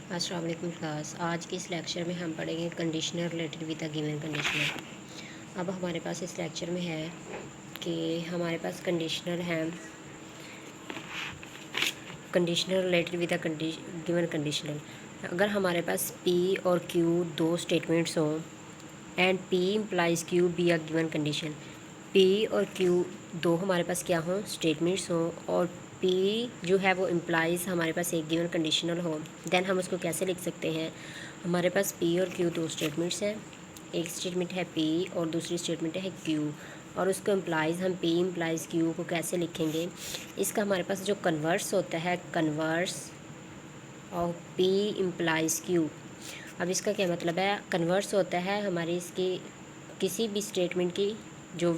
अस्सलाम वालेकुम क्लास। आज के इस लेक्चर में हम पढ़ेंगे conditioner related with the given conditioner. अब हमारे पास इस लेक्चर में है कि हमारे पास कंडीशनर है, conditioner related with the given conditioner. अगर हमारे पास पी और क्यू दो स्टेटमेंट्स हों and P implies Q be a given condition, P और क्यू दो हमारे पास क्या हों, स्टेटमेंट्स हों, और पी जो है वो इम्प्लाइज हमारे पास एक गिवन कंडीशनल हो, देन हम उसको कैसे लिख सकते हैं। हमारे पास पी और क्यू दो स्टेटमेंट्स हैं, एक स्टेटमेंट है पी और दूसरी स्टेटमेंट है क्यू, और उसको इम्प्लाइज हम पी इम्प्लाइज क्यू को कैसे लिखेंगे। इसका हमारे पास जो कन्वर्स होता है, converse of P implies Q. अब इसका क्या मतलब है, कन्वर्स होता है हमारी इसकी किसी भी स्टेटमेंट की जो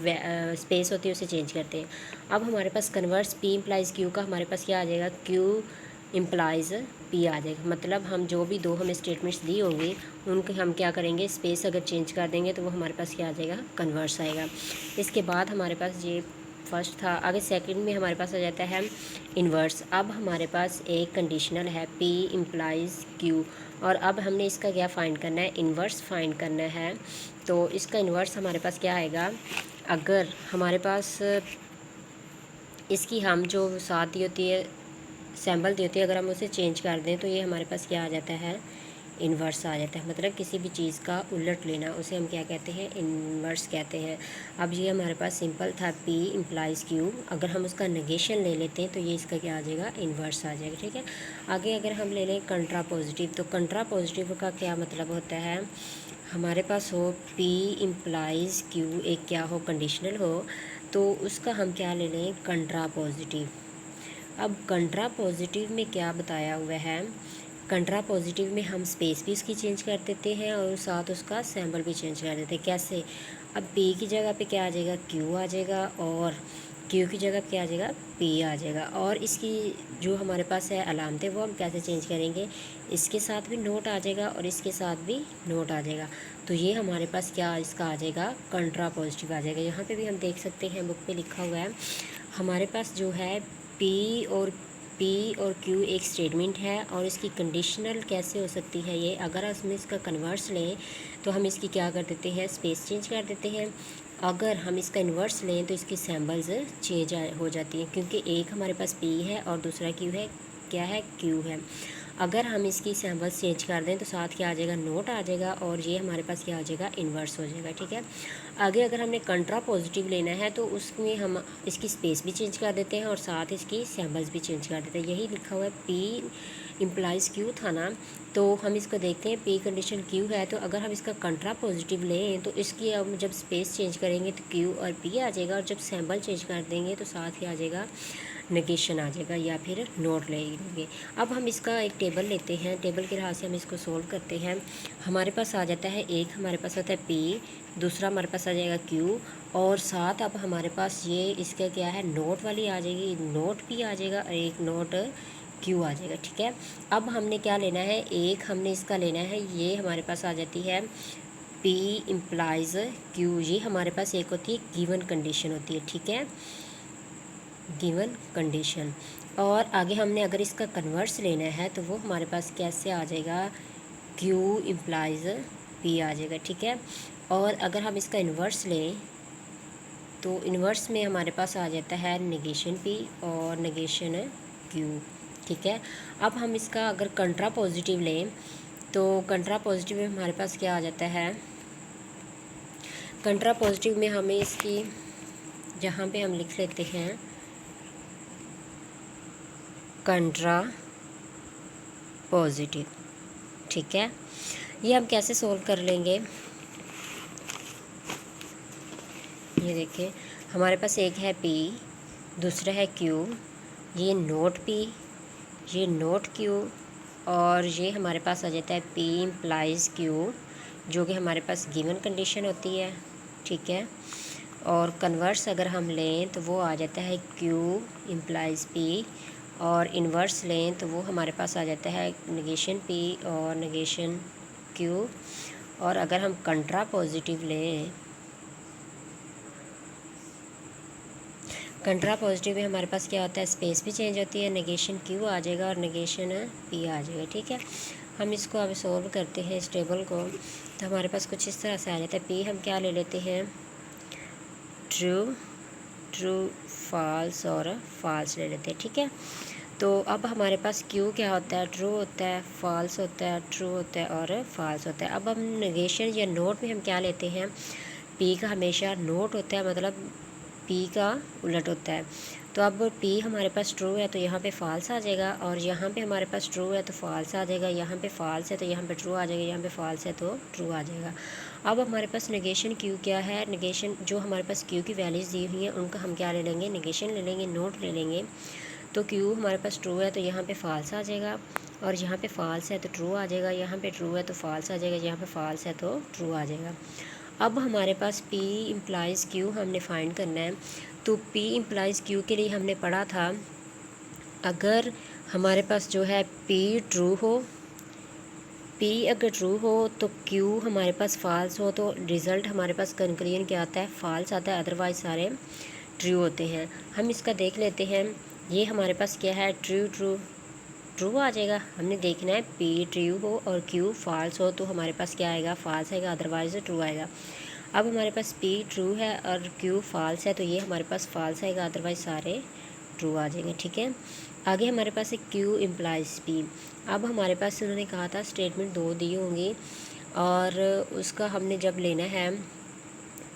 स्पेस होती है उसे चेंज करते हैं। अब हमारे पास कन्वर्स पी इम्प्लाइज क्यू का हमारे पास क्या आ जाएगा, क्यू इम्प्लाइज पी आ जाएगा। मतलब हम जो भी दो हमें स्टेटमेंट्स दी होंगी उनके हम क्या करेंगे, स्पेस अगर चेंज कर देंगे तो वो हमारे पास क्या आ जाएगा, कन्वर्स आएगा। इसके बाद हमारे पास ये फर्स्ट था, आगे सेकंड में हमारे पास आ जाता है इन्वर्स। अब हमारे पास एक कंडीशनल है पी इम्प्लाइज क्यू, और अब हमने इसका क्या फ़ाइंड करना है, इन्वर्स फाइंड करना है। तो इसका इन्वर्स हमारे पास क्या आएगा, अगर हमारे पास इसकी हम जो साथ दी होती है, सैम्पल दी होती है, अगर हम उसे चेंज कर दें तो ये हमारे पास क्या आ जाता है, इन्वर्स आ जाता है। मतलब किसी भी चीज़ का उलट लेना, उसे हम क्या कहते हैं, इन्वर्स कहते हैं। अब ये हमारे पास सिंपल था पी इम्प्लाइज क्यू, अगर हम उसका नेगेशन ले लेते हैं तो ये इसका क्या आ जाएगा, इन्वर्स आ जाएगा। ठीक है, आगे अगर हम ले लें कंट्रा पॉजिटिव, तो कंट्रा पॉजिटिव का क्या मतलब होता है, हमारे पास हो पी इम्प्लाइज क्यू एक क्या हो, कंडीशनल हो, तो उसका हम क्या ले लें, कंट्रा पॉजिटिव। अब कंट्रा पॉजिटिव में क्या बताया हुआ है, कंट्रा पॉजिटिव में हम स्पेस भी उसकी चेंज कर देते हैं और साथ उसका सैम्पल भी चेंज कर देते हैं। कैसे, अब पी की जगह पे क्या आ जाएगा, क्यू आ जाएगा, और क्यू की जगह क्या आ जाएगा, पी आ जाएगा। और इसकी जो हमारे पास है अलामतें वो हम कैसे चेंज करेंगे, इसके साथ भी नोट आ जाएगा और इसके साथ भी नोट आ जाएगा। तो ये हमारे पास क्या इसका आ जाएगा, कंट्रा पॉजिटिव आ जाएगा। यहाँ पे भी हम देख सकते हैं बुक पे लिखा हुआ है, हमारे पास जो है पी और क्यू एक स्टेटमेंट है, और इसकी कंडीशनल कैसे हो सकती है ये, अगर हम इसका कन्वर्स लें तो हम इसकी क्या कर देते हैं, स्पेस चेंज कर देते हैं। अगर हम इसका इन्वर्स लें तो इसकी सैम्बल्स चेंज हो जाती हैं, क्योंकि एक हमारे पास पी है और दूसरा क्यू है, क्या है, क्यू है। अगर हम इसकी सैम्पल्स चेंज कर दें तो साथ क्या आ जाएगा, नोट आ जाएगा, और ये हमारे पास क्या हो जाएगा, इन्वर्स हो जाएगा। ठीक है, आगे अगर हमने कंट्रा पॉजिटिव लेना है तो उसमें हम इसकी स्पेस भी चेंज कर देते हैं और साथ इसकी सैम्पल्स भी चेंज कर देते हैं। यही लिखा हुआ है पी इम्प्लाइज क्यू था ना, तो हम इसको देखते हैं, पी कंडीशन क्यू है, तो अगर हम इसका कंट्रा पॉजिटिव लें तो इसकी हम जब स्पेस चेंज करेंगे तो क्यू और पी आ जाएगा, और जब सैम्पल चेंज कर देंगे तो साथ ही आ जाएगा नेगेशन आ जाएगा या फिर नोट ले लेंगे। अब हम इसका एक टेबल लेते हैं, टेबल के लिहाज से हम इसको सोल्व करते हैं। हमारे पास आ जाता है, एक हमारे पास होता है पी, दूसरा हमारे पास आ जाएगा क्यू, और साथ अब हमारे पास ये इसका क्या है, नोट वाली आ जाएगी, नोट पी आ जाएगा और एक नोट क्यू आ जाएगा। ठीक है, अब हमने क्या लेना है, एक हमने इसका लेना है, ये हमारे पास आ जाती है पी इम्प्लाइज क्यू, ये हमारे पास एक होती है गिवन कंडीशन होती है। ठीक है, गिवन कंडीशन। और आगे हमने अगर इसका कन्वर्स लेना है तो वो हमारे पास कैसे आ जाएगा, क्यू इम्प्लाइज पी आ जाएगा। ठीक है, और अगर हम इसका इन्वर्स लें तो इन्वर्स में हमारे पास आ जाता है नेगेशन पी और नेगेशन क्यू। ठीक है, अब हम इसका अगर कंट्रा पॉजिटिव लें तो कंट्रा पॉजिटिव में हमारे पास क्या आ जाता है, कंट्रा पॉजिटिव में हमें इसकी जहाँ पे हम लिख लेते हैं कंट्रा पॉजिटिव। ठीक है, ये हम कैसे सोल्व कर लेंगे, ये देखिए हमारे पास एक है पी, दूसरा है क्यू, ये नोट पी, ये नोट क्यू, और ये हमारे पास आ जाता है पी इम्प्लाइज क्यू, जो कि हमारे पास गिवन कंडीशन होती है। ठीक है, और कन्वर्स अगर हम लें तो वो आ जाता है क्यू इम्प्लाइज पी, और इन्वर्स लें तो वो हमारे पास आ जाता है नेगेशन पी और नेगेशन क्यू। और अगर हम कंट्रा पॉजिटिव लें, कंट्रा पॉजिटिव में हमारे पास क्या होता है, स्पेस भी चेंज होती है, नेगेशन क्यू आ जाएगा और नेगेशन पी आ जाएगा। ठीक है, हम इसको अब सॉल्व करते हैं इस टेबल को, तो हमारे पास कुछ इस तरह से आ जाता है। पी हम क्या ले लेते हैं, ट्रू, ट्रू, फॉल्स और फॉल्स ले लेते हैं, ठीक है। तो अब हमारे पास क्यू क्या होता है, ट्रू होता है, फॉल्स होता है, ट्रू होता है और फॉल्स होता है। अब हम नेगेशन या नोट में हम क्या लेते हैं, पी का हमेशा नोट होता है, मतलब पी का उलट होता है। तो अब पी हमारे पास ट्रू है तो यहाँ पे फॉल्स आ जाएगा, और यहाँ पे हमारे पास ट्रू है तो फॉल्स आ जाएगा, यहाँ पे फॉल्स है तो यहाँ पे ट्रू आ जाएगा, यहाँ पे फॉल्स है तो ट्रू आ जाएगा। अब हमारे पास नेगेशन क्यू क्या है, नेगेशन जो हमारे पास क्यू की वैल्यूज़ दी हुई हैं उनका हम क्या ले लेंगे, नेगेशन ले लेंगे, नोट ले लेंगे। तो क्यू हमारे पास ट्रू है तो यहाँ पे फॉल्स आ जाएगा, और यहाँ पे फॉल्स है तो ट्रू आ जाएगा, यहाँ पे ट्रू है तो फॉल्स आ जाएगा, यहाँ पे फॉल्स है तो ट्रू आ जाएगा। अब हमारे पास P इम्प्लाइज़ Q हमने फाइंड करना है। तो P इम्प्लाइज़ Q के लिए हमने पढ़ा था, अगर हमारे पास जो है P ट्रू हो, P अगर ट्रू हो तो Q हमारे पास फॉल्स हो, तो रिज़ल्ट हमारे पास कंक्लूजन क्या आता है, फॉल्स आता है, अदरवाइज़ सारे ट्रू होते हैं। हम इसका देख लेते हैं, ये हमारे पास क्या है, ट्रू ट्रू ट्रू आ जाएगा। हमने देखना है P ट्रू हो और Q फॉल्स हो तो हमारे पास क्या आएगा, फॉल्स आएगा, अदरवाइज़ ट्रू आएगा। अब हमारे पास P ट्रू है और Q फॉल्स है तो ये हमारे पास फॉल्स आएगा, अदरवाइज़ सारे ट्रू आ जाएंगे, ठीक है। आगे हमारे पास है Q इम्प्लाइज P। अब हमारे पास उन्होंने कहा था स्टेटमेंट 2 दी होंगी, और उसका हमने जब लेना है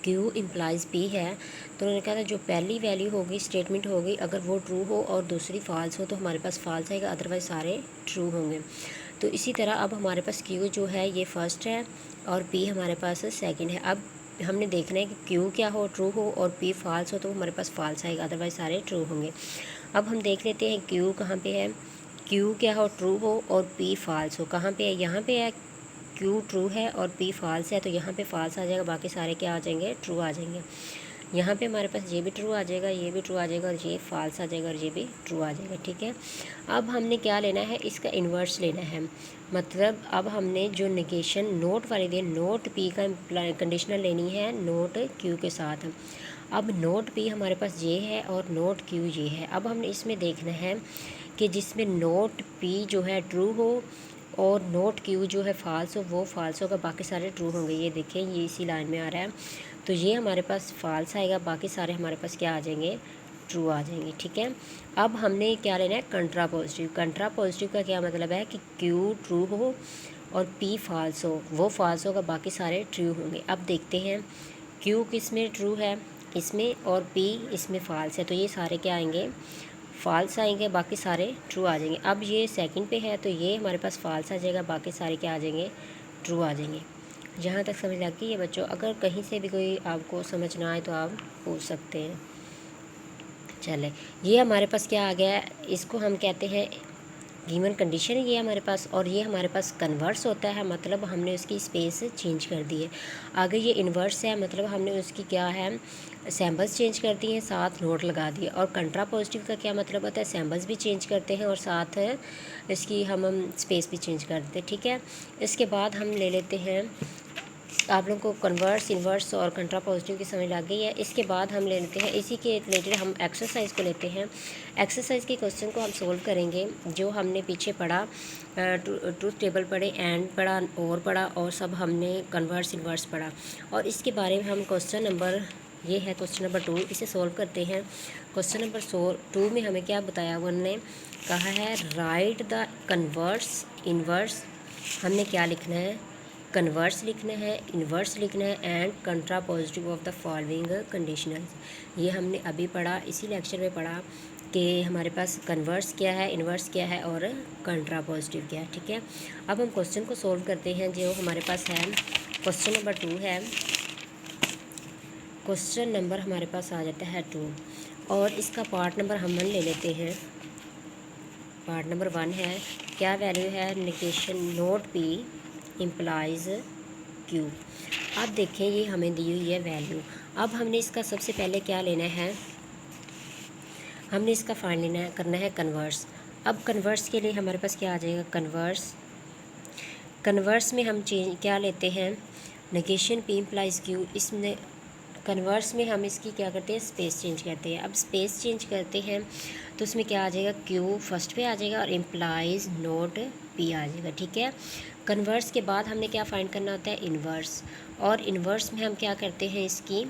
Q इम्प्लाइज P है, तो उन्होंने कहा था जो पहली वैल्यू होगी, स्टेटमेंट होगी, अगर वो ट्रू हो और दूसरी फॉल्स हो तो हमारे पास फॉल्स आएगा, अदरवाइज़ सारे ट्रू होंगे। तो इसी तरह अब हमारे पास Q जो है ये फर्स्ट है और P हमारे पास सेकंड है। अब हमने देखना है कि Q क्या हो, ट्रू हो, और P फॉल्स हो तो हमारे पास फॉल्स आएगा, अदरवाइज़ सारे ट्रू होंगे। अब हम देख लेते हैं Q कहाँ पे है, Q क्या हो, ट्रू हो और P फॉल्स हो, कहाँ पे है, यहाँ पे है। Q ट्रू है और P फॉल्स है तो यहाँ पे फॉल्स आ जाएगा, बाकी सारे क्या आ जाएंगे, ट्रू आ जाएंगे। यहाँ पे हमारे पास ये भी ट्रू आ जाएगा, ये भी ट्रू आ जाएगा, और ये फॉल्स आ जाएगा, और ये भी ट्रू आ जाएगा, ठीक है। अब हमने क्या लेना है, इसका इन्वर्स लेना है। मतलब अब हमने जो नेगेशन नोट वाली दी, नोट P का कंडीशनल लेनी है नोट Q के साथ। अब नोट P हमारे पास ये है और नोट Q ये है। अब हमने इसमें देखना है कि जिसमें नोट P जो है ट्रू हो और नोट Q जो है फॉल्स हो, वो फॉल्स होगा, बाकी सारे ट्रू होंगे। ये देखें, ये इसी लाइन में आ रहा है, तो ये हमारे पास फॉल्स आएगा, बाकी सारे हमारे पास क्या आ जाएंगे, ट्रू आ जाएंगे, ठीक है। अब हमने क्या लेना है, कंट्रा पॉजिटिव। कंट्रा पॉजिटिव का क्या मतलब है कि Q ट्रू हो और P फॉल्स हो, वो फॉल्स होगा, बाकी सारे ट्रू होंगे। अब देखते हैं Q किस में ट्रू है, इसमें, और P इसमें फॉल्स है, तो ये सारे क्या आएंगे, फॉल्स आएंगे, बाकी सारे ट्रू आ जाएंगे। अब ये सेकंड पे है तो ये हमारे पास फॉल्स आ जाएगा, बाकी सारे क्या आ जाएंगे, ट्रू आ जाएंगे। जहाँ तक समझ लग गई है बच्चों, अगर कहीं से भी कोई आपको समझ ना आए तो आप पूछ सकते हैं। चले, ये हमारे पास क्या आ गया है, इसको हम कहते हैं गिवन कंडीशन है ये हमारे पास, और ये हमारे पास कन्वर्स होता है, मतलब हमने उसकी स्पेस चेंज कर दी है। आगे ये इन्वर्स है, मतलब हमने उसकी क्या है, सैम्बल्स चेंज कर दिए हैं, साथ नोट लगा दिए। और कंट्रा पॉजिटिव का क्या मतलब होता है, सैम्बल्स भी चेंज करते हैं और साथ इसकी हम स्पेस भी चेंज कर देते हैं, ठीक है। इसके बाद हम ले लेते हैं, आप लोगों को कन्वर्स, इन्वर्स और कंट्रा पॉजिटिव की समझ लग गई है। इसके बाद हम ले लेते हैं, इसी के रिलेटेड हम एक्सरसाइज को लेते हैं। एक्सरसाइज के क्वेश्चन को हम सोल्व करेंगे, जो हमने पीछे पढ़ा, ट्रूथ टेबल पढ़े, एंड पढ़ा, और पढ़ा, और सब हमने कन्वर्स इन्वर्स पढ़ा। और इसके बारे में हम क्वेश्चन नंबर, ये है क्वेश्चन नंबर 2, इसे सोल्व करते हैं। क्वेश्चन नंबर 2 में हमें क्या बताया, उन्होंने कहा है राइट द कन्वर्स इन्वर्स। हमने क्या लिखना है, कन्वर्स लिखना है, इन्वर्स लिखना है, and कंट्रा positive of the following conditional. ये हमने अभी पढ़ा, इसी लेक्चर में पढ़ा कि हमारे पास कन्वर्स क्या है, इन्वर्स क्या है और कंट्रा पॉजिटिव क्या है, ठीक है। अब हम क्वेश्चन को सोल्व करते हैं, जो हमारे पास है क्वेश्चन नंबर 2 है। क्वेश्चन नंबर हमारे पास आ जाता है 2, और इसका पार्ट नंबर हम 1 ले लेते हैं। पार्ट नंबर 1 है, क्या वैल्यू है, negation note P implies Q। अब देखें, ये हमें दी हुई है वैल्यू। अब हमने इसका सबसे पहले क्या लेना है, हमने इसका फाइंड लेना है, करना है कन्वर्स। अब कन्वर्स के लिए हमारे पास क्या आ जाएगा, कन्वर्स। कन्वर्स में हम चेंज क्या लेते हैं, नेगेशन P इम्प्लाइज Q। इसमें कन्वर्स में हम इसकी क्या करते हैं, स्पेस चेंज करते हैं। अब स्पेस चेंज करते हैं तो उसमें क्या आ जाएगा, Q फर्स्ट पे आ जाएगा और इम्प्लाइज नोट पी आ जाएगा, ठीक है। कन्वर्स के बाद हमने क्या फाइंड करना होता है, इन्वर्स, और इन्वर्स में हम क्या करते हैं, इसकी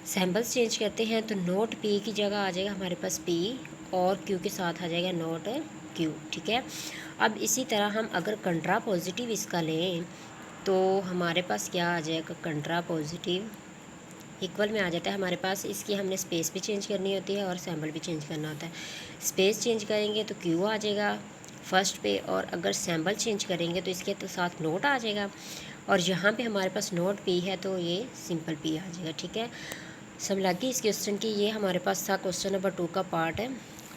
सैम्पल्स चेंज करते हैं। तो नोट पी की जगह आ जाएगा हमारे पास पी, और क्यू के साथ आ जाएगा नोट क्यू, ठीक है। अब इसी तरह हम अगर कंट्रा पॉजिटिव इसका लें तो हमारे पास क्या आ जाएगा, कंट्रा पॉजिटिव इक्वल में आ जाता है हमारे पास। इसकी हमने स्पेस भी चेंज करनी होती है और सैम्पल भी चेंज करना होता है। स्पेस चेंज करेंगे तो क्यू आ जाएगा फर्स्ट पे, और अगर सैम्पल चेंज करेंगे तो इसके तो साथ नोट आ जाएगा, और यहाँ पे हमारे पास नोट पी है तो ये सिंपल पी आ जाएगा, ठीक है। समझ लगी इस क्वेश्चन की। ये हमारे पास था क्वेश्चन नंबर 2 का पार्ट है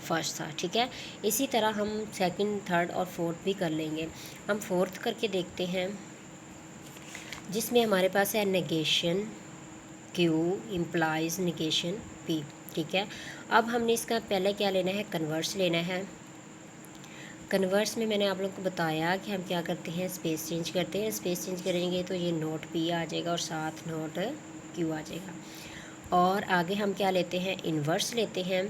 फर्स्ट था, ठीक है। इसी तरह हम सेकंड, थर्ड और फोर्थ भी कर लेंगे। हम फोर्थ करके देखते हैं, जिसमें हमारे पास है negation Q implies negation P, ठीक है। अब हमने इसका पहले क्या लेना है, कन्वर्स लेना है। कन्वर्स में मैंने आप लोगों को बताया कि हम क्या करते हैं, स्पेस चेंज करते हैं। स्पेस चेंज करेंगे तो ये नोट पी आ जाएगा और साथ नोट क्यू आ जाएगा। और आगे हम क्या लेते हैं, इन्वर्स लेते हैं।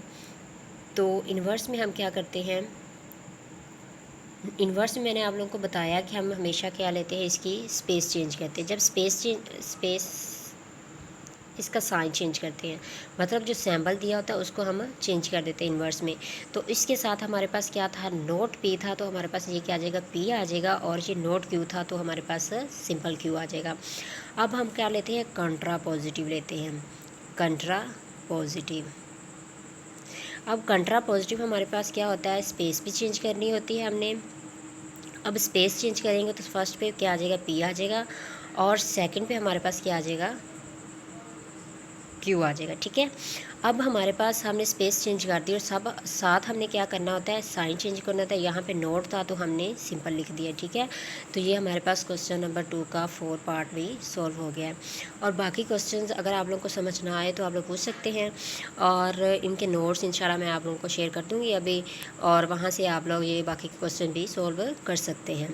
तो इन्वर्स में हम क्या करते हैं, इन्वर्स में मैंने आप लोगों को बताया कि हम हमेशा क्या लेते हैं, इसकी स्पेस चेंज करते हैं। जब स्पेस इसका साइन चेंज करते हैं, मतलब जो सैम्पल दिया होता है उसको हम चेंज कर देते हैं इन्वर्स में। तो इसके साथ हमारे पास क्या था, नोट पी था, तो हमारे पास ये क्या आ जाएगा, पी आ जाएगा, और ये नोट क्यू था तो हमारे पास सिंपल क्यू आ जाएगा। अब हम क्या लेते हैं, कंट्रा पॉजिटिव लेते हैं, कंट्रा पॉजिटिव। अब कंट्रा पॉजिटिव हमारे पास क्या होता है, स्पेस भी चेंज करनी होती है हमने। अब स्पेस चेंज करेंगे तो फर्स्ट पे क्या आ जाएगा, पी आ जाएगा, और सेकंड पे हमारे पास क्या आ जाएगा, क्यू आ जाएगा, ठीक है। अब हमारे पास हमने स्पेस चेंज कर दी और सब साथ हमने क्या करना होता है, साइन चेंज करना होता है। यहाँ पे नोट था तो हमने सिंपल लिख दिया, ठीक है। तो ये हमारे पास क्वेश्चन नंबर 2 का 4 पार्ट भी सॉल्व हो गया है। और बाकी क्वेश्चंस अगर आप लोगों को समझ ना आए तो आप लोग पूछ सकते हैं, और इनके नोट्स इंशाल्लाह मैं आप लोगों को शेयर कर दूँगी अभी, और वहाँ से आप लोग ये बाकी क्वेश्चन भी सॉल्व कर सकते हैं।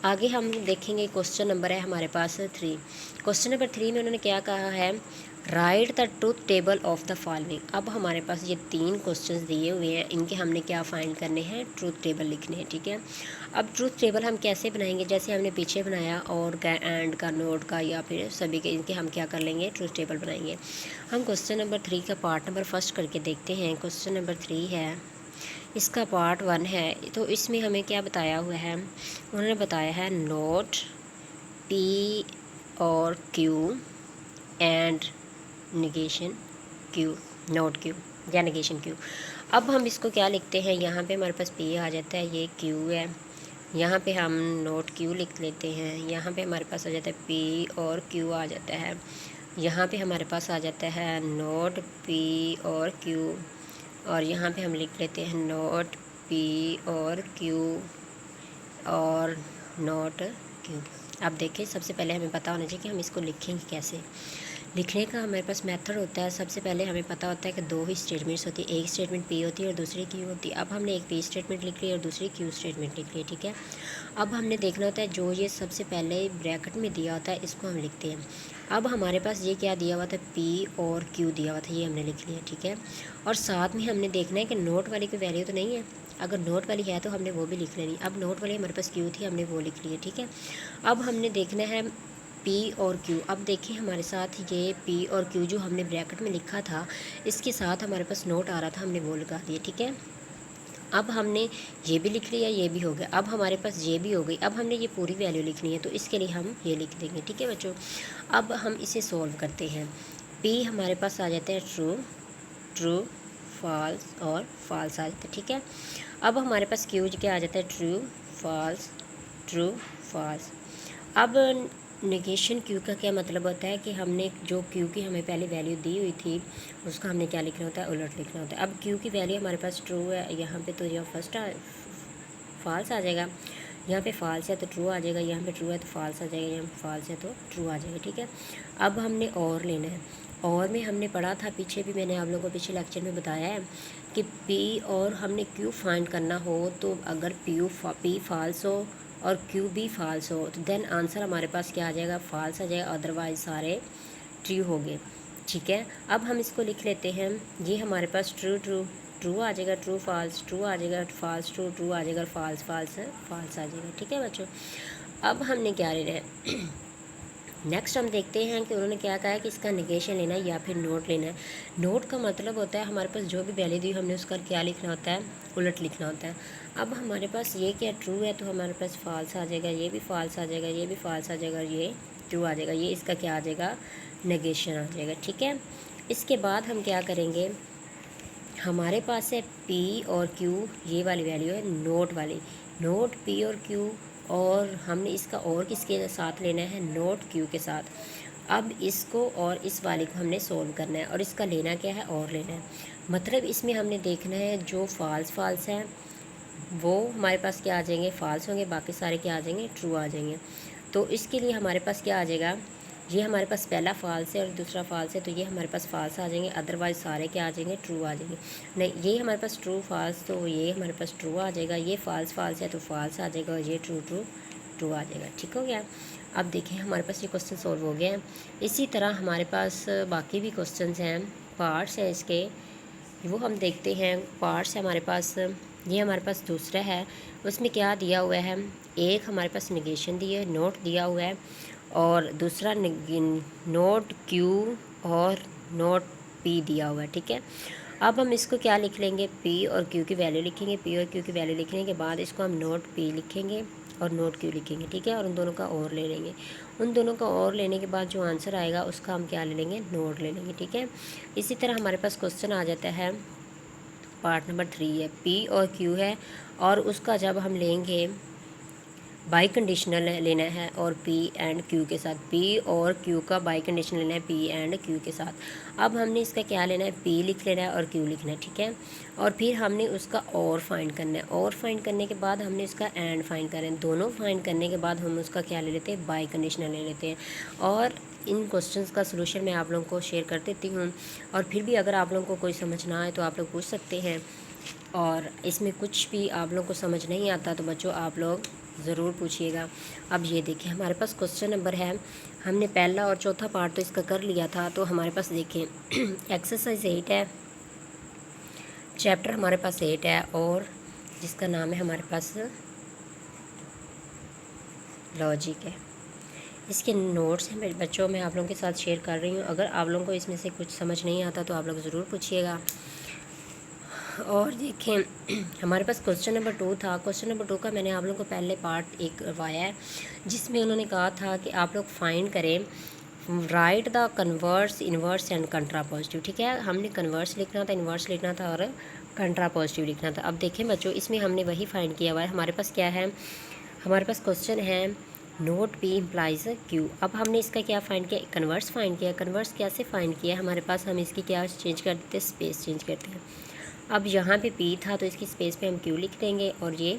आगे हम देखेंगे क्वेश्चन नंबर है हमारे पास 3। क्वेश्चन नंबर 3 में उन्होंने क्या कहा है, right the truth table of the following. अब हमारे पास ये 3 क्वेश्चंस दिए हुए हैं, इनके हमने क्या फाइंड करने हैं, ट्रूथ टेबल लिखने हैं, ठीक है। अब ट्रूथ टेबल हम कैसे बनाएंगे, जैसे हमने पीछे बनाया और का, एंड का, नोट का, या फिर सभी के, इनके हम क्या कर लेंगे, ट्रूथ टेबल बनाएंगे। हम क्वेश्चन नंबर 3 का पार्ट नंबर फर्स्ट करके देखते हैं। क्वेश्चन नंबर 3 है, इसका पार्ट 1 है। तो इसमें हमें क्या बताया हुआ है, उन्होंने बताया है नोट पी और Q and negation Q, note Q या नेगेशन क्यू। अब हम इसको क्या लिखते हैं, यहाँ पे हमारे पास पी आ जाता है, ये क्यू है, यहाँ पे हम नोट क्यू लिख लेते हैं, यहाँ पे हमारे पास आ जाता है पी और क्यू आ जाता है, यहाँ पे हमारे पास आ जाता है नोट पी और क्यू, और यहाँ पे हम लिख लेते हैं नोट पी और क्यू और नोट क्यू। अब देखिए, सबसे पहले हमें पता होना चाहिए कि हम इसको लिखेंगे कैसे। लिखने का हमारे पास मेथड होता है, सबसे पहले हमें पता होता है कि 2 ही स्टेटमेंट्स होती है, एक स्टेटमेंट पी होती है और दूसरी क्यू होती है। अब हमने एक पी स्टेटमेंट लिख ली और दूसरी क्यू स्टेटमेंट लिख ली, ठीक है। अब हमने देखना होता है जो ये सबसे पहले ब्रैकेट में दिया होता है इसको हम लिखते हैं। अब हमारे पास ये क्या दिया हुआ था, पी और क्यू दिया हुआ था, ये हमने लिख लिया, ठीक है। और साथ में हमने देखना है कि नोट वाली कोई वैल्यू तो नहीं है, अगर नोट वाली है तो हमने वो भी लिख लेनी। अब नोट वाली हमारे पास क्यू थी, हमने वो लिख लिया, ठीक है। अब हमने देखना है पी और क्यू। अब देखिए हमारे साथ ये पी और क्यू जो हमने ब्रैकेट में लिखा था, इसके साथ हमारे पास नोट आ रहा था, हमने वो लगा दिया, ठीक है। अब हमने ये भी लिख लिया, ये भी हो गया। अब हमारे पास ये भी हो गई। अब हमने ये पूरी वैल्यू लिखनी है, तो इसके लिए हम ये लिख देंगे, ठीक है बच्चों। अब हम इसे सॉल्व करते हैं। पी हमारे पास आ जाता है ट्रू, ट्रू, फॉल्स और फॉल्स आ जाता है, ठीक है। अब हमारे पास क्यू क्या आ जाता है, ट्रू, फॉल्स, ट्रू, फॉल्स। अब नेगेशन क्यू का क्या मतलब होता है कि हमने जो क्यू की हमें पहले वैल्यू दी हुई थी उसका हमने क्या लिखना होता है, उलट लिखना होता है। अब क्यू की वैल्यू हमारे पास ट्रू है यहाँ पे, तो यह फर्स्ट फॉल्स आ जाएगा, यहाँ पे फॉल्स है तो ट्रू आ जाएगा, यहाँ पे ट्रू है तो फॉल्स आ जाएगा, यहाँ पे फॉल्स है तो ट्रू आ जाएगा, ठीक है। अब हमने और लेना है। और में हमने पढ़ा था पीछे भी, मैंने आप लोगों को पिछले लेक्चर में बताया है कि पी और हमने क्यू फाइंड करना हो तो अगर पी फॉल्स हो और क्यू भी फॉल्स हो तो देन आंसर हमारे पास क्या आ जाएगा, फॉल्स आ जाएगा, अदरवाइज सारे ट्रू हो गए, ठीक है। अब हम इसको लिख लेते हैं, ये हमारे पास ट्रू, ट्रू, ट्रू आ जाएगा, ट्रू फॉल्स, ट्रू आ जाएगा, फॉल्स ट्रू, ट्रू आ जाएगा, फॉल्स फॉल्स फॉल्स आ जाएगा। ठीक है बच्चों, अब हमने क्या लेना है नेक्स्ट हम देखते हैं कि उन्होंने क्या कहा है कि इसका नेगेशन लेना है या फिर नोट लेना है। नोट का मतलब होता है हमारे पास जो भी वैल्यू दी हमने उसका क्या लिखना होता है, उलट लिखना होता है। अब हमारे पास ये क्या ट्रू है तो हमारे पास फॉल्स आ जाएगा, ये भी फॉल्स आ जाएगा, ये भी फॉल्स आ जाएगा, ये ट्रू आ जाएगा, ये इसका क्या आ जाएगा, नेगेशन आ जाएगा। ठीक है, इसके बाद हम क्या करेंगे, हमारे पास है पी और क्यू, ये वाली वैल्यू है नोट वाली, नोट पी और क्यू, और हमने इसका और किसके साथ लेना है, नोट क्यू के साथ। अब इसको और इस वाले को हमने सोल्व करना है और इसका लेना क्या है, और लेना है। मतलब इसमें हमने देखना है जो फॉल्स फॉल्स है वो हमारे पास क्या आ जाएंगे, फॉल्स होंगे, बाकी सारे क्या आ जाएंगे, ट्रू आ जाएंगे। तो इसके लिए हमारे पास क्या आ जाएगा, ये हमारे पास पहला फॉल्स है और दूसरा फॉल्स है, तो ये हमारे पास फॉल्स आ जाएंगे, अदरवाइज़ सारे क्या आ जाएंगे, ट्रू आ जाएंगे। नहीं, ये हमारे पास ट्रू फॉल्स, तो ये हमारे पास ट्रू आ जाएगा, ये फॉल्स फॉल्स है तो फॉल्स आ जाएगा, और ये ट्रू ट्रू ट्रू आ जाएगा। ठीक हो गया। अब देखिए हमारे पास ये क्वेश्चन सॉल्व हो गया है। इसी तरह हमारे पास बाकी भी क्वेश्चन हैं, पार्ट्स हैं इसके, वो हम देखते हैं। पार्ट्स है हमारे पास, ये हमारे पास दूसरा है, उसमें क्या दिया हुआ है, एक हमारे पास नेगेशन दिया है, नोट दिया हुआ है, और दूसरा नोट क्यू और नोट पी दिया हुआ है। ठीक है, अब हम इसको क्या लिख लेंगे, पी और क्यू की वैल्यू लिखेंगे, पी और क्यू की वैल्यू लिखने के बाद इसको हम नोट पी लिखेंगे और नोट क्यू लिखेंगे। ठीक है, और उन दोनों का और ले लेंगे, उन दोनों का और लेने के बाद जो आंसर आएगा उसका हम क्या ले लेंगे, नोट ले लेंगे। ठीक है, इसी तरह हमारे पास क्वेश्चन आ जाता है, पार्ट नंबर 3 है, पी और क्यू है, और उसका जब हम लेंगे बाई कंडीशनल लेना है और पी एंड क्यू के साथ, पी और क्यू का बाई कंडीशनल लेना है पी एंड क्यू के साथ। अब हमने इसका क्या लेना है, पी लिख लेना है और क्यू लिखना है। ठीक है, और फिर हमने उसका और फाइंड करना है, और फाइंड करने के बाद हमने इसका एंड फाइंड करना है, दोनों फाइंड करने के बाद हम उसका क्या ले लेते हैं, बाई कंडीशनल ले लेते हैं। और इन क्वेश्चंस का सलूशन मैं आप लोगों को शेयर कर देती हूँ, और फिर भी अगर आप लोगों को कोई समझ ना आए तो आप लोग पूछ सकते हैं, और इसमें कुछ भी आप लोगों को समझ नहीं आता तो बच्चों आप लोग ज़रूर पूछिएगा। अब ये देखिए हमारे पास क्वेश्चन नंबर है, हमने पहला और चौथा पार्ट तो इसका कर लिया था, तो हमारे पास देखिए एक्सरसाइज 8 है, चैप्टर हमारे पास 8 है, और जिसका नाम है हमारे पास लॉजिक है। इसके नोट्स हैं मेरे बच्चों, मैं आप लोगों के साथ शेयर कर रही हूँ। अगर आप लोगों को इसमें से कुछ समझ नहीं आता तो आप लोग ज़रूर पूछिएगा। और देखें हमारे पास क्वेश्चन नंबर 2 था, क्वेश्चन नंबर 2 का मैंने आप लोगों को पहले पार्ट एक करवाया है, जिसमें उन्होंने कहा था कि आप लोग फाइंड करें, right the converse, inverse and कंट्रा positive. ठीक है, हमने कन्वर्स लिखना था, इन्वर्स लिखना था और कंट्रा पॉजिटिव लिखना था। अब देखें बच्चों, इसमें हमने वही फाइंड किया हुआ है। हमारे पास क्या है, हमारे पास क्वेश्चन है नोट पी इम्प्लाइज क्यू। अब हमने इसका क्या फ़ाइंड किया, कन्वर्स फाइंड किया। कन्वर्स कैसे फ़ाइंड किया, हमारे पास हम इसकी क्या चेंज कर देते हैं, स्पेस चेंज करते हैं। अब यहाँ पे पी था तो इसकी स्पेस पे हम क्यू लिख देंगे और ये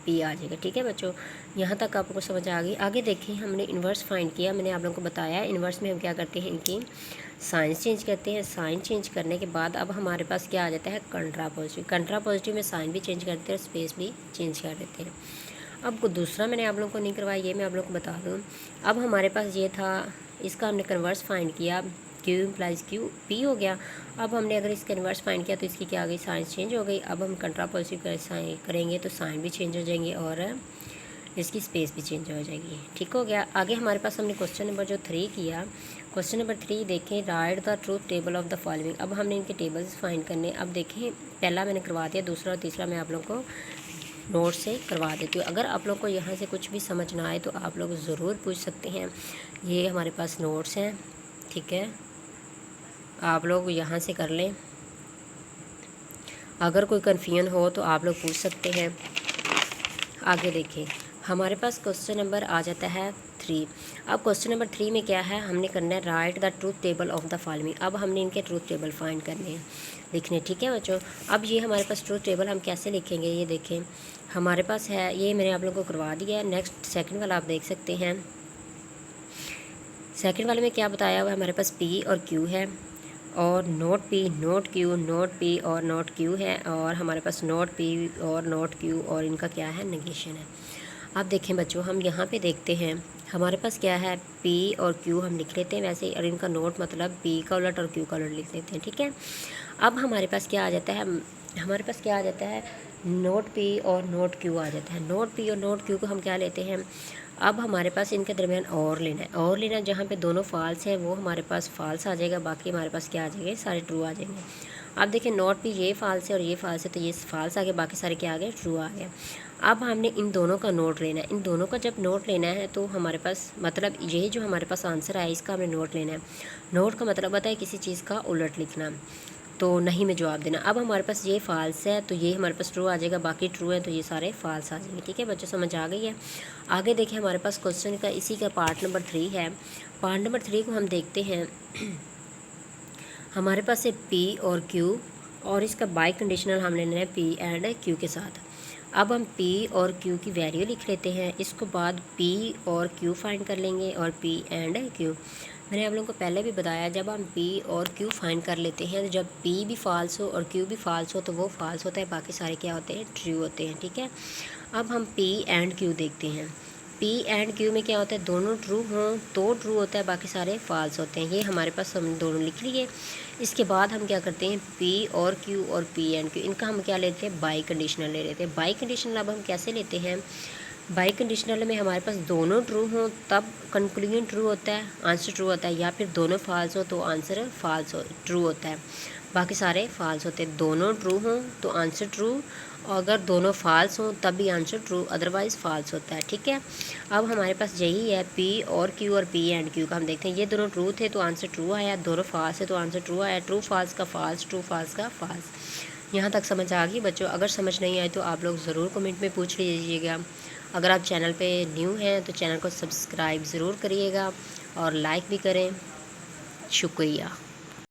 पी आ जाएगा। ठीक है बच्चों, यहाँ तक आपको समझ आ गई। आगे देखिए हमने इन्वर्स फाइंड किया, मैंने आप लोगों को बताया इन्वर्स में हम क्या करते हैं, इनकी साइन चेंज करते हैं। साइन चेंज करने के बाद अब हमारे पास क्या आ जाता है, कंट्रा पॉजिटिव। कंट्रा पॉजिटिव में साइन भी चेंज करते हैं और स्पेस भी चेंज कर देते हैं। अब दूसरा मैंने आप लोगों को नहीं करवाया, ये मैं आप लोगों को बता दूँ। अब हमारे पास ये था, इसका हमने कन्वर्स फाइंड किया, क्यू इम्प्लाइज क्यू पी हो गया। अब हमने अगर इसका इन्वर्स फाइंड किया तो इसकी क्या आ गई, साइन चेंज हो गई। अब हम कंट्रा पॉजिटिव करेंगे तो साइन भी चेंज हो जाएंगे और इसकी स्पेस भी चेंज हो जाएगी। ठीक हो गया। आगे हमारे पास हमने क्वेश्चन नंबर जो 3 किया, क्वेश्चन नंबर 3 देखें, right the truth table of the following. अब हमने इनके टेबल्स फाइंड करने। अब देखें पहला मैंने करवा दिया, दूसरा और तीसरा मैं आप लोगों को नोट से करवा देती हूँ। अगर आप लोग को यहाँ से कुछ भी समझ ना आए तो आप लोग ज़रूर पूछ सकते हैं। ये हमारे पास नोट्स हैं, ठीक है, आप लोग यहाँ से कर लें। अगर कोई कन्फ्यूजन हो तो आप लोग पूछ सकते हैं। आगे देखें हमारे पास क्वेश्चन नंबर आ जाता है 3। अब क्वेश्चन नंबर 3 में क्या है, हमने करना है right the truth table of the following. अब हमने इनके ट्रूथ टेबल फाइंड करने हैं, लिखने। ठीक है बच्चों, अब ये हमारे पास ट्रूथ टेबल हम कैसे लिखेंगे, ये देखें हमारे पास है, ये मैंने आप लोगों को करवा दिया है। नेक्स्ट सेकंड वाला आप देख सकते हैं। सेकंड वाले में क्या बताया हुआ है, हमारे पास पी और क्यू है, और note P note Q, note P और नोट क्यू है, और हमारे पास नोट पी और नोट क्यू और इनका क्या है, नेगेशन है। अब देखें बच्चों, हम यहाँ पे देखते हैं हमारे पास क्या है, पी और क्यू हम लिख लेते हैं वैसे ही, और इनका नोट मतलब पी का उलट और क्यू का उलट लिख लेते हैं। ठीक है, अब हमारे पास क्या आ जाता है, हमारे पास क्या आ जाता है, नोट पी और नोट क्यू आ जाता है। नोट पी और नोट क्यू को हम क्या लेते हैं, अब हमारे पास इनके दरमियान और लेना है। और लेना जहाँ पे दोनों फॉल्स हैं वो हमारे पास फॉल्स आ जाएगा, बाकी हमारे पास क्या आ जाएंगे, सारे ट्रू आ जाएंगे। अब देखिए नोट पी ये फॉल्स है और ये फॉल्स है, तो ये फॉल्स आ गया, बाकी सारे क्या आ गए, ट्रू आ गया। अब हमने इन दोनों का नोट लेना है। इन दोनों का जब नोट लेना है तो हमारे पास मतलब ये जो हमारे पास आंसर आया इसका हमने नोट लेना है। नोट का मतलब होता है किसी चीज़ का उलट लिखना, तो नहीं में जवाब देना। अब हमारे पास ये फॉल्स है तो ये हमारे पास ट्रू आ जाएगा, बाकी ट्रू है तो ये सारे फॉल्स आ जाएंगे। ठीक है बच्चों, समझ आ गई है। आगे देखिए हमारे पास क्वेश्चन का इसी का पार्ट नंबर 3 है। पार्ट नंबर 3 को हम देखते हैं। हमारे पास है पी और क्यू और इसका बाई कंडीशनल हम लेना है पी एंड क्यू के साथ। अब हम पी और क्यू की वैल्यू लिख लेते हैं, इसको बाद पी और क्यू फाइंड कर लेंगे और पी एंड क्यू। मैंने आप लोगों को पहले भी बताया जब हम पी और क्यू फाइंड कर लेते हैं तो जब पी भी फॉल्स हो और क्यू भी फॉल्स हो तो वो फॉल्स होता है, बाकी सारे क्या होते हैं, ट्रू होते हैं। ठीक है, अब हम पी एंड क्यू देखते हैं। पी एंड क्यू में क्या होता है, दोनों ट्रू हों तो ट्रू होता है, बाकी सारे फॉल्स होते हैं। ये हमारे पास हम दोनों लिख लिए। इसके बाद हम क्या करते हैं, पी और क्यू और पी एंड क्यू इनका हम क्या लेते हैं, बाई कंडीशनल ले लेते हैं। बाई कंडीशनल अब हम कैसे लेते हैं, बाई कंडीशनल में हमारे पास दोनों ट्रू हों तब कंक्लूजन ट्रू होता है, आंसर ट्रू होता है, या फिर दोनों फॉल्स हो तो आंसर फॉल्स हो ट्रू होता है, बाकी सारे फॉल्स होते हैं। दोनों ट्रू हों तो आंसर ट्रू, और अगर दोनों फॉल्स हों तब भी आंसर ट्रू, अदरवाइज़ फॉल्स होता है। ठीक है, अब हमारे पास यही है पी और क्यू और पी एंड क्यू का। हम देखते हैं ये दोनों ट्रू थे तो आंसर ट्रू आया, दोनों फॉल्स है तो आंसर ट्रू आया, ट्रू फॉल्स का फॉल्स, ट्रू फॉल्स का फॉल्स। यहाँ तक समझ आ गई बच्चों? अगर समझ नहीं आए तो आप लोग ज़रूर कमेंट में पूछ लीजिएगा। अगर आप चैनल पे न्यू हैं तो चैनल को सब्सक्राइब ज़रूर करिएगा और लाइक भी करें। शुक्रिया।